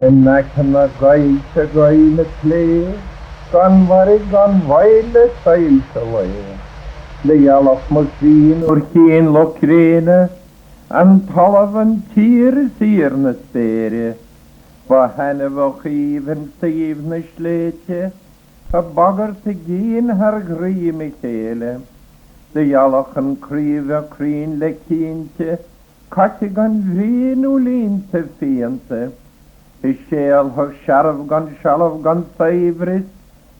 En nakken gaite gaine klee, gan wari gan weile teilte lee. Le jalaf mazien oor geen lokrene, en talven tier sierne stere. Wa henne wil geven stevene sleetje, a bagger te geen haar grieme kele. De jalachen krieve krien le kientje, katje gan veen ulien te fiente. Is sheel haar sharf gan favris,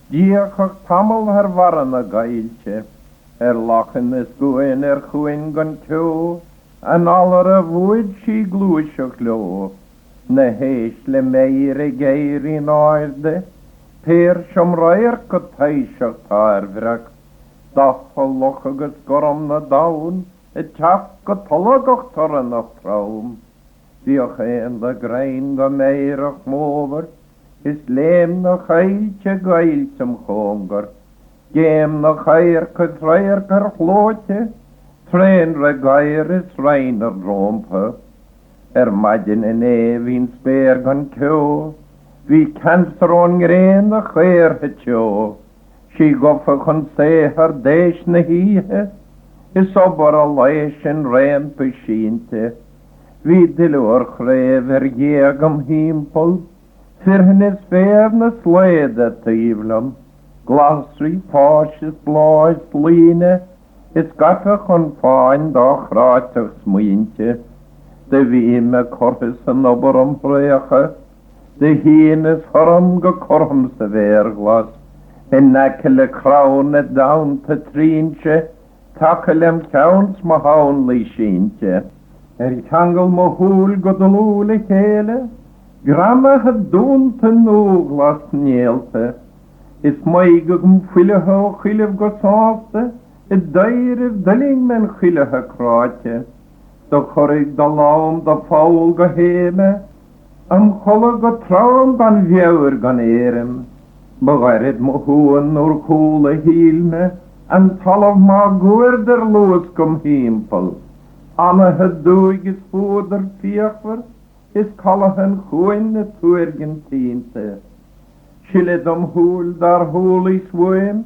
diech haar tammel haar warne geiltje. Lachen is goeien goeien gan kjo, en allere woed she gloesje klo. Ne heesle meire geir in aarde, per som røyer kot heisjak tarvrak. Daffe lochige skorm na daun, et tjafk og tollegok torren af traum. Vi och en de grein ga meir och mover, is leem nog heiltje geil som honger. Geem nog heir kot røyer kar glotje, trenre geir is reiner rompe. Madjen en evin spergan kjo, vi kanstron grene sker het jo. She goffe kon se her deisne hie, is obber leisjen rempe skinte. Vi delor krever jegam himpel, for hennes vevne slede tvivlom. Glasri pasjes blås line, is gaffe kon faen da gratig smintje. De wieme korsen over ombrege, de hienes vorm gekormse weerglas, en nekkele kraune down te trientje, takkelem kjauns ma haunli schientje. Kangel ma hoel godolole kele, gramme het doen te nooglas nielte, is meigum fyllige og gillig gosaste, et deire deling men gillige kraatje. Doch horig da laum da faul geheme, am cholle ga traum gan vjeur gan erem. Begared mo hoen ur koele hielme, en talav ma goerder loos kom himpel. Anne het doiges foder fiekver, is kalle hen goeine tuergen tiente. Schillet om hoel daar hoel is woem,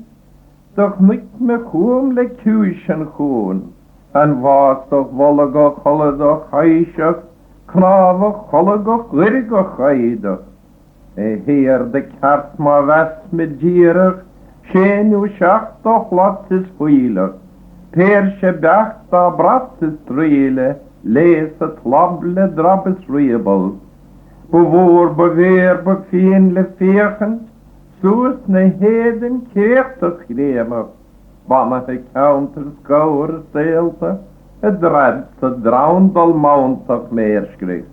doch niet me goem le kuischen goen. En was toch wollige cholle heisjak, knave cholle gurge heidig. Heer de kart ma west met gierig, schenu schacht toch lat is huilig. Persje becht da brat is strele, lees het lable drab is riebel. Bewoor beweer bevienle vegen, soos ne heden keert het gremig. Wanneer ik counters gauwer steelte, het dredse draundal mount of meerskrift.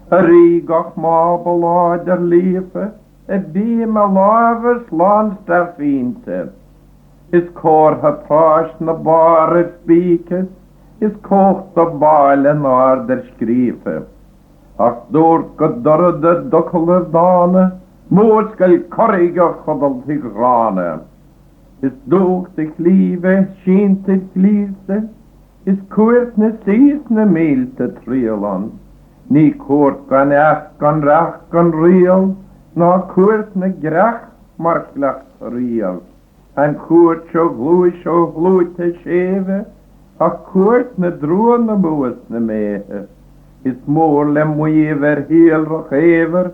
Riegach ma belader liefe, et bime lavers lands der fiente. Is kor ha prasch na bare spikes, is kocht de baile naar der skrife. Ach doort gedorde dokkele dane, moorskal korrige choddel sig rane. Is doog de klieve, schient het kliefste, is koert ne siesne meelte trielan. Ni koort kan echt, kan recht, kan riel, na koert ne grech, maar slecht riel. En koert zo gloeit te scheve, a koert ne droene moes ne mehe. Is moorle moever heel rogever,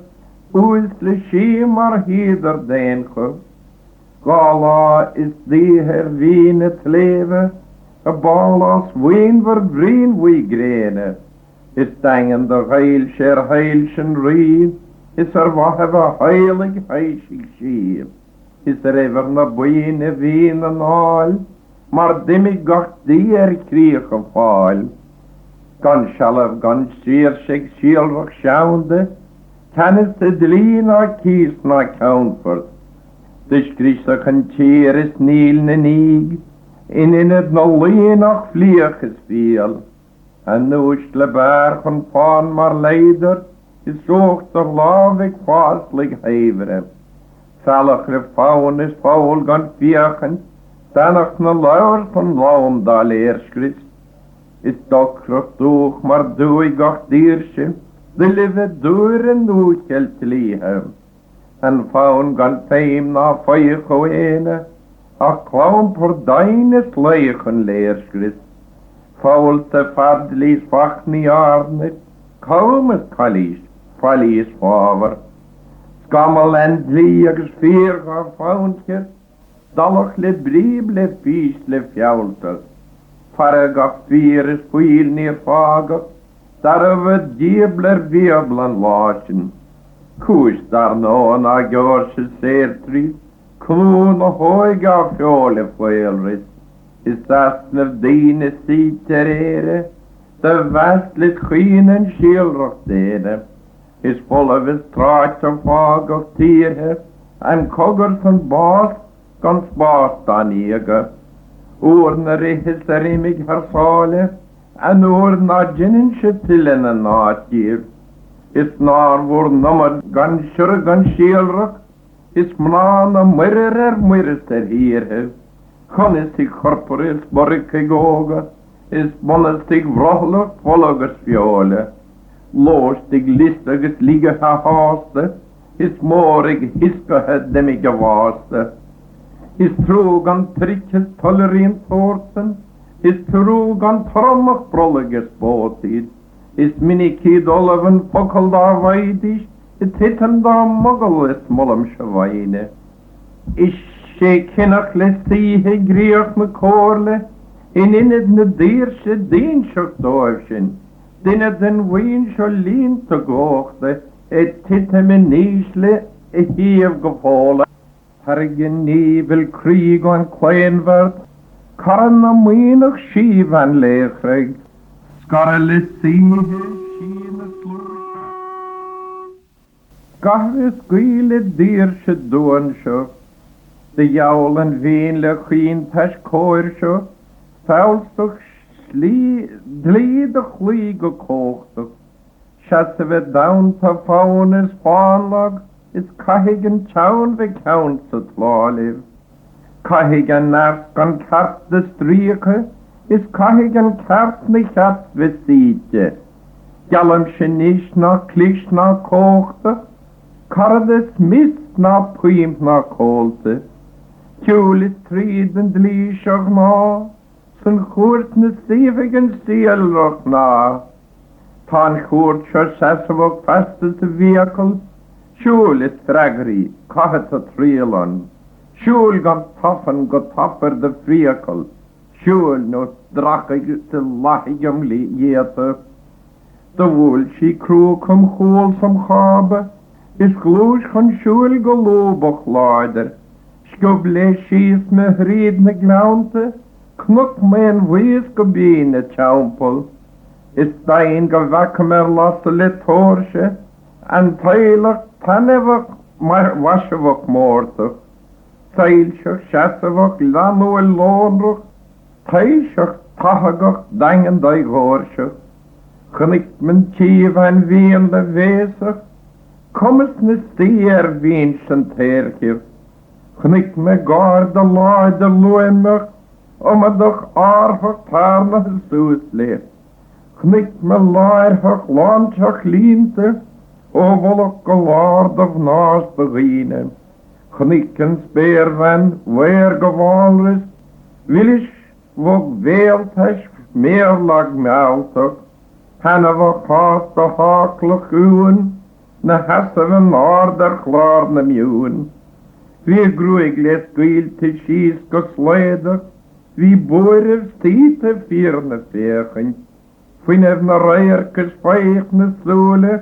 oesle schimar hieder denke. Gala is die herwien het leven, a balas ween verdrien wie grene. Is dengen de heilschen rien, is wache heilig heisig schier. Is ever na boeine wien en al, maar dimmig gacht die kriege faal. Gan shalaf gan schier schielwag schaunde, kennis de dlina kies na countford. Dus Christus kan tier is niel ne nieg, in het noleenach vlieg is veel. En noostle berg van paan maar leider, is zocht er lavig vastlig hevere. Velligre faun is faul gan viegen, denach na lauwer van laum da leerskris. Is dokkrug doog maar doeigach diersje, De live dúren núchelt líhe, an fáin gan féim ná fáich ó éine, a clám por dainis leichan leerskris, fáil te fad lís fach ní arnit, Cómas calís, falís fávar. Scamal en dlí agus fír gar fáintir, dalach le bríb le fís le fiáltas. Farag a fír is fíl nír fágach, dar a bheith diabler viablan lásin. Cúis dar nóan a gjör se sértrí, clún a hóig a fjóle félris. Is asnaf dýne síterere, de vestlit chýnen sílrocht dene. Is full of his trach of fog of tierhe, en koggers en bas, gan spast an ege. Oorna rihis rimig hersale, en oorna jinnen tillen en naatgier. Is naar voor nummer gan sjur gan sílrocht, is mnana mirrer hierhe. Gannis sig corporis borike goga, is bonnestig vrohlig volgers fjole. Låstig listages ligge ha haste, is morig hiska het demige vaste. Is trogan trikkes tolerin torsen, is trogan trommach brolliges båtid. Is minikid oleven fokkelda veidish, is hittenda mogel is mollem sjavaine. Is she kinnach le sihe griach me korle, in het ne diersche diensjok doofsjen. Dinne den wien så lien te googde, et titte me nisle, hev gevallen. Hergen nevel krig og en kleinverd, karna minig skiv en leegrig. Skarle sihe, skine slursa. Garre skyle diersche doensjok, de jaulen wienle chien pers koersjok, Fælstuk dlíde chlíg og kóchtug. Sjasse we down ta faunes fánlag, is cahigen tjaun we count sa tlaliv. Cahigen nars gan kart de strieke, is cahigen kart ni kart we sietje. Jallam shenish na klish na kóchtug, kardes mist na prim na kólte. Kjulis triden dlísjog na, Sun chwrt na stifigen stielroch na. Tan chwrt sio sesavog fastas y vehicle, siŵl is dragri, cahet a trielon. Siŵl gan toffen go toffer de vehicle, siŵl no drachig te lachig liete. De woel si kroeg om chwol som chabe, is glúis gan siŵl go lobach lader. Skub le sies me hrid me glaunte, Knuk mijn wees gebene tjampel, is dain gewakker lasse le torsje, en teilig tannevak wassevak moortig, teilsjak sjessevak lanoel loonrug, teilsjak tahagak dangen dai goorsjak, genikt men tjiv en weende weesig, kommes ne stier wiensen terkir, genikt me garde laide loemig, om het doch aardig tarne soesleef. Knikt me laarhag landhag liente, o wolk gelaard of naast beginnen. Knikken speerven, weer gewalris, willis wog weeltes meer lag meltig, henne wog haast de hakelig uwen, ne hesse we naarder klaarne mjuwen. Wie groeig les gwiel te schies gesledig, Wie boerer stiete vierne vegen, Vinner na reierkes feigne sole,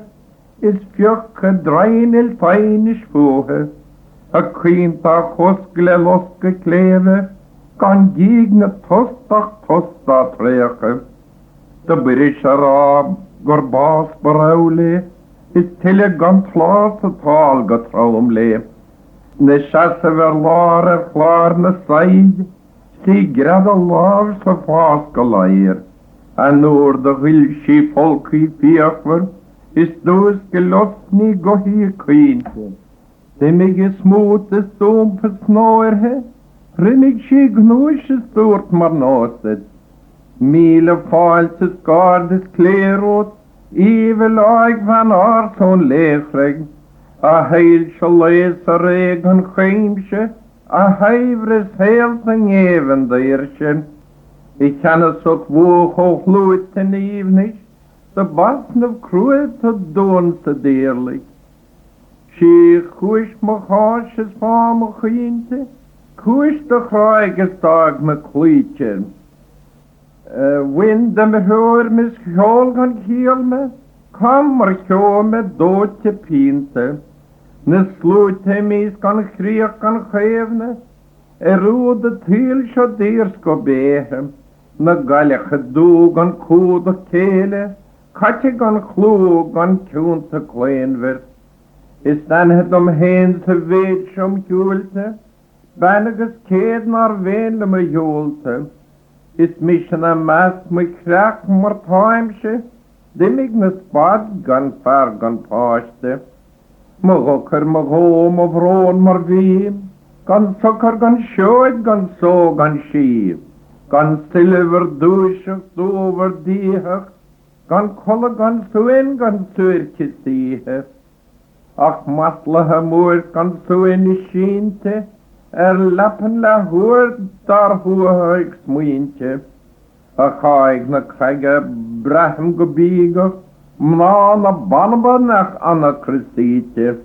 is fjokke dreinel feinisch voge, a quinta hoskle loske kleve, kan gigne tosta treke. De birischer gorbas beraule, is telegant flase tal getraumle. Ne sjasse ver lare flarne seid, Si grada lav sa faska leir, en oor de gilsi folki fiakver, is dus gelosni gohi kvinte. Rimmig smote stompe snårhe, rimmig si gnusje stort mar naset. Mile false skardes klerot, Evil oig van art on leechrig, a heil shalees a reg an chaimse, a heivres heils an even deirchen. Ik kan het ook woog hoog lood ten evening, de basen of cruet te doen te deerlijk. She kush me haasjes van me geïnte, kush de graag dag me klietje. Wind me hoor me school gaan kiel me, kom maar kjo me doodje pinte. Ne sloot hem is kan krieg kan geven, rode til så dersko behem. Na galach doog an kood kele, katje gan kloog an kjoen te klein werd. Is dan het heen te weet som julte, beniges keed naar wenle me julte. Is mission a mas me krak maar taimse, dim ik ne spad gan far gan paaste. Me rokker me room of roon maar wiem, gan sokker gan shoed gan so gan schief. Gan silver douche over diehig, gan kolle gan suin gan suirtje siehig. Ach matlige moer gan suin schiente, lappen la hoer daar hoeg smuintje. Ach haig na krijge brahem gebiegig, mna na banbanach anna kristietje.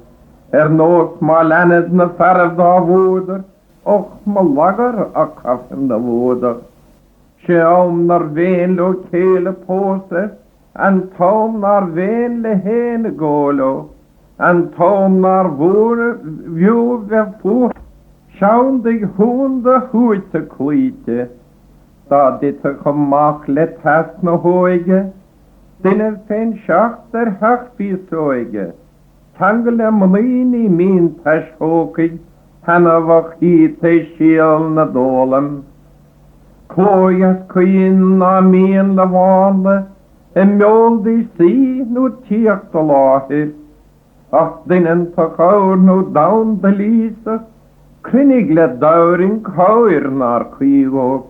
Noos mal anet na verf da woeder, och me lager a kaffen da woeder. Sjaum naar venlo kele pose, en tom naar venle hene golo, en tom naar woere vuwe voet, sjaum de honde hoete kliete, da dit gemak let hast me hoige, dinne fen schachter hachbisoige, tangele mlini min tashokig, hanna vach hite schiel na dolem. Klojas kyn na min la vanle, mjol di si nu tiek de lahe. Ach dinnen ta kaur nu down de lise, krynigle dauring kaur nar kvigo.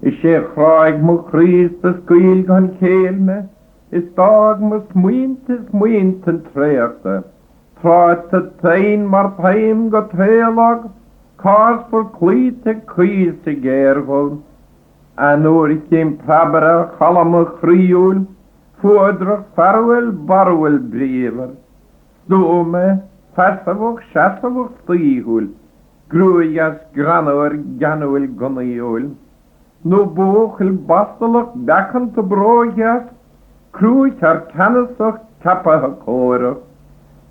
Is je graag mo Christus kwyl gan kelme, is dag mo smuinten trechte. Traat te tein mar heim got helag, kars for klite kwyse gergol. En oor ik in prabere chalame chriul, voedrug farwel barwel brever. Stome, fassavoch chassavoch stihul, grujas granoor ganuel gonniul. Nu bochel bastelig bekken te broodjas, kruij haar kennisig kappe koren.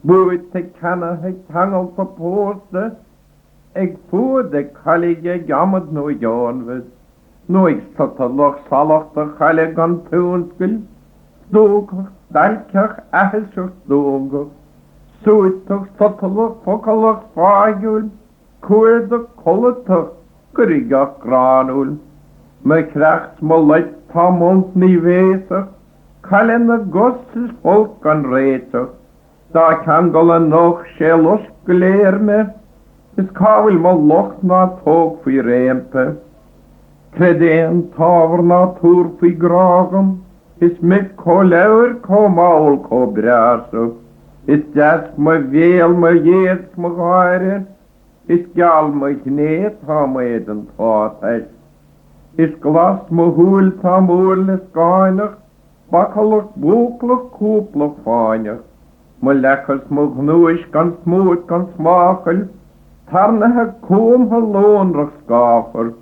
Boeit te kennen het hangel te poste, ik voer de kallige jammet no jaanwes. Nu ik satterlig salig de kalle gan poonskil, stokig, dalkig, ehelsig stokig. Zoetig, satterlig, fokkelig, fagul, koerdig, kolletig, grigig granul. Me kracht me leit tamont nie wezig, kalende gosses volk kan reetig. Da kan golle nog sjelos geleer me, is kawil me locht na tog fi rempe. Kredeen taver na toer fi gragen, is mit ko leur ko maul ko braso. Is jas me veel me jeets me gaire, is gal me kneet ha me eden taatheid. Is glas me hoel tam oorles gainig, bakkelig, boekelig, koepelig fainig. Me lekkers me gnoes kan smoot kan smakel, tarnige koom geloonrig skafer.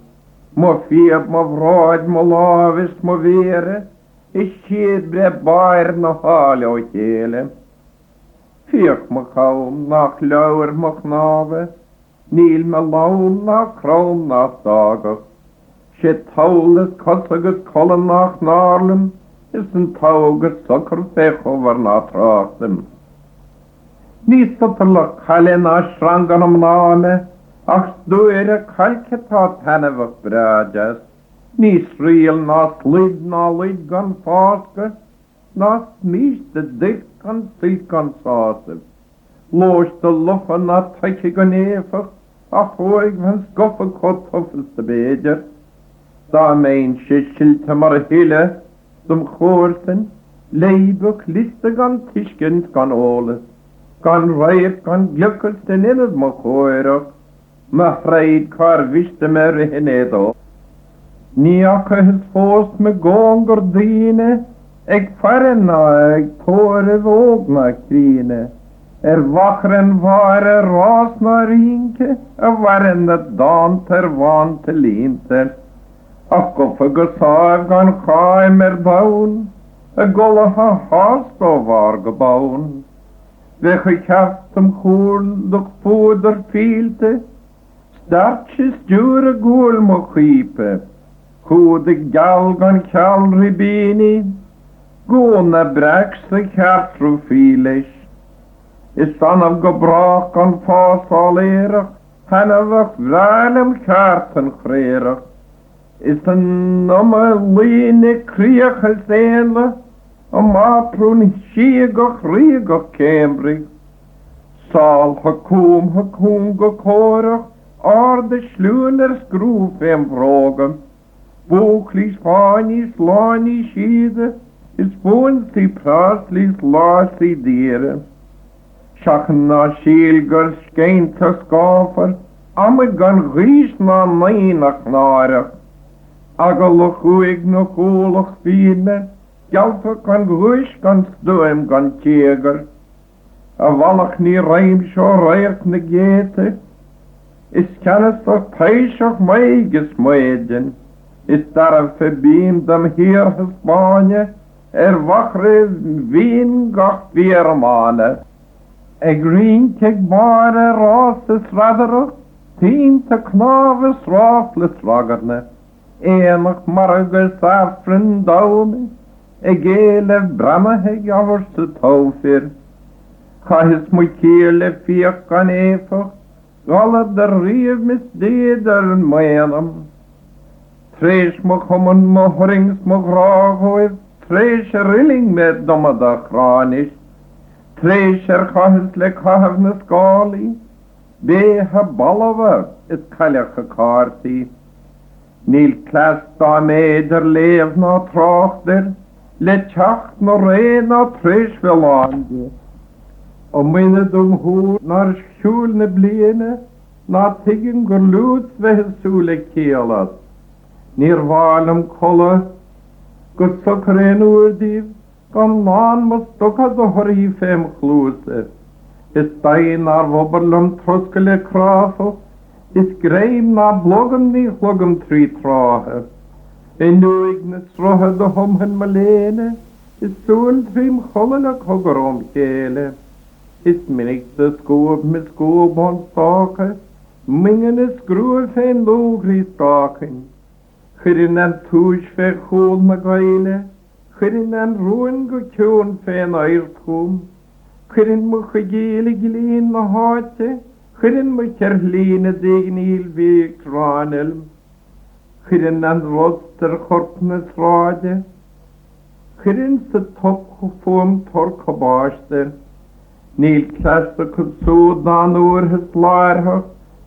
Me fiep me vraad me lavis me vere, is schiet bre bair na hale o kele. Fiek me kaum nach lauwer me knave, niel me laun na kroon na dagig. Shit taules kossiges kollen nach narlem, is een tauges sokkerfech over na trachtem. Niet sotterlig kalle na shrangan om name, ach stoere kalke ta tennevig brajas. Niet schriel na slid na lid gan faske, na smiste dik kan silk kan sase. Loos de loffe na tekke gan evig, ach hoig van skoffe kotthoffes te bedjer. Da mijn schild te maar hille, dom goorten, Leibach liste gan tischkens gan oles, gan reip gan glukkels den innes mo choirach, ma freid kar viste mer hinedo. Niacha his fós me gongur dine, eg farina eg tore vågna krine. Wachren vare rasna rinke, waren het danter vante linter. Akkofe gesav gan chaimer baun, golle ha hasto var gebaun. Wege kaftem choel doch poeder fielte, startjes dure goel mo chiepe. Goede gal gan kjal ribini, gona brekse kjartro fielish. Is dan of gebrach gan fasalerach, hannavach vrælem kjarten grerach. Is een nomme line kriege zenle, maproen schiegach riegach kembrig. Sal hakoom gekorach, aarde sluner skroef en vrogen. Boeklies vanies lani schiede, is boonsie praslies lasie dieren. Schachna schielger schijnt te skafer, amme gan ries na meinach narach. Agaloch uig nog oorlog fine, jalfe kan gruis kan stoem kan tjeger. A wallach nie reim scho reiert ne gete, is kennis toch peisach meiges meiden. Is daar verbiem dem heer Spanje, wachre wien gach 4 maanden. Eg rinkig bare rases radderach, 10 te knaves rafles raggerne. Enach marger safren daume, ele bramme javerse taufir. Ga his moekele fiek kan efach, alle der rief mis deder meenam. Trees mag hommen mohrings mag raaghoef, trees rilling met dommada granisch. Treesher chahis le chavne skali, beha balava is kallige kaarti. Niel klas da meder leef na trachter, le tjacht no rena trees velande. Om minne dom hoer naar schulne bliene, na tiggen gerloed wehe soele keelat. Neer walem kolle, gut sokren oordief, kan laan mas tokka de horifem chloose. Is daai naar wobberlum troskele krafo, is greim na blogum ni chlogum tri trahe. En nu ignes rohe de homhen malene, is soel trim chollelijk hogerom kele. Is minnig de skoob met skoob on stake, mingen is groef en logri staken. Chirin en toes ver chool me geile, chirin en roen gekjoon fen eirtkoom, chirin me gegele geleen na harte, chirin me kerline degen ilweek ranelm, chirin en roster chorpnes rade, chirin se top gefoom torkabaaster, Niel klasse kusod dan oor het laarhag,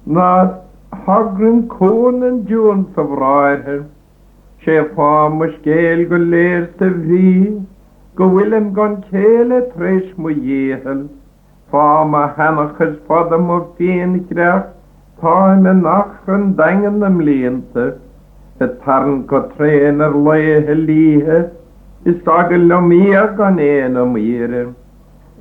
na hagren konen joon verwaarer. Shefa muskeel go leerte vrie, go willem gan kele tresh mo jehel. Fama hannaches fadam of fien kracht, ta me nachen dengenem leente. Het tarn ko trainer lehe lihe, is sagel om meer gan om ere.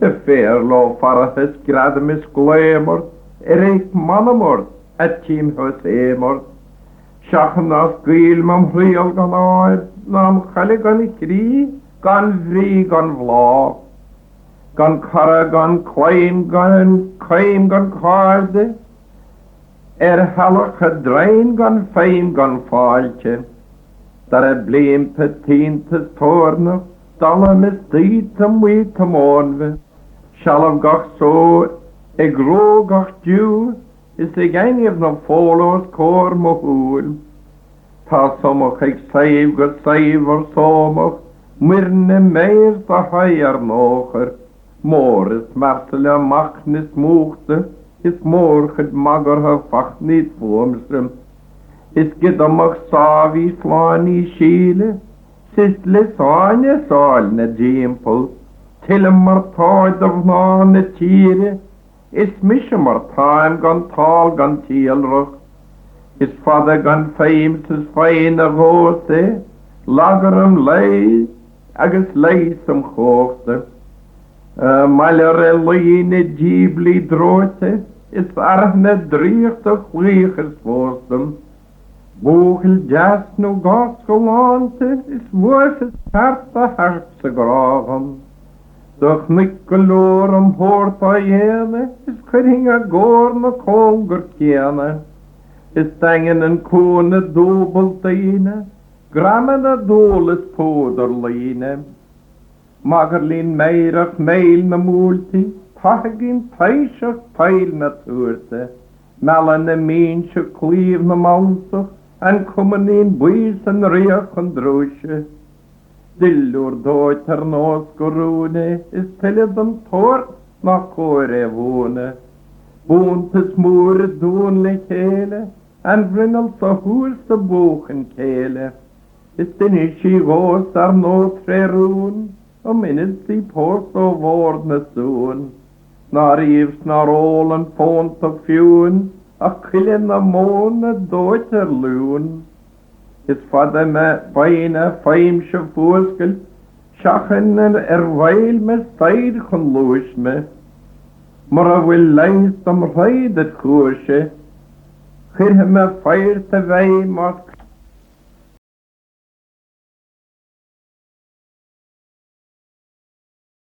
De veerlo farahis grademis glemord, eik mannamord, et team hus emord. Schachnas gil mam hriel gan aard, nam challe gan ikri, gan vri gan vla. Gan kara gan claim gan kaarde, halach drein gan feim gan faaltje. Daar bleem petientes tornog, dalle mis ditem witem onwe. Shalom gach so, gro gach du, is een of no followers kor mo hoel. Ta somoch seiv or somoch, mirne meer sa heier nocher. Morris marsele machnis mochte, is morget mager ha fach niet vormström. Is gedamach savi slani schiele, Sisle sáine sáil na dímpel, til mar táid ar ná na tíre, is mis mar táim gan tal gan tíalrach, is fada gan féim tis féin a róse, lagar lei, agus lei som chóchte. Mailer líne díbli dróte, is arne dríocht a chvíchas fóstum. Búchil jas nó gás go lánte, is mhuas is hart sa gráham. Doch nic go lór hórta dhéana, is churing a gór na cóngur céana. Is dangan an cúna dóbal daine, graman a dólas pódar líne. Magar lín meirach meil na múlti, tachagin taiseach peil na túrte. Melan na mín se clív na mansach, an cumanín buis an riach an drúise. Dillúr dóit ar nós go rúne, is tilid an tort na córe bhúne. Búntas múr a dún le chéle, an brinal sa húr sa búchan chéle. Is dinni sí gós ar nó tre rún, minid sí post ó bhórd na sún. Na rífs na ról an fónt a fiún, a chilin na món a dóit ar lún. Is fada me baina féim se fúscail, seachan ar bhail me staid chun lúis me. Mar a bhfuil leins am rhaid a chúise, chirhe me feir ta bheim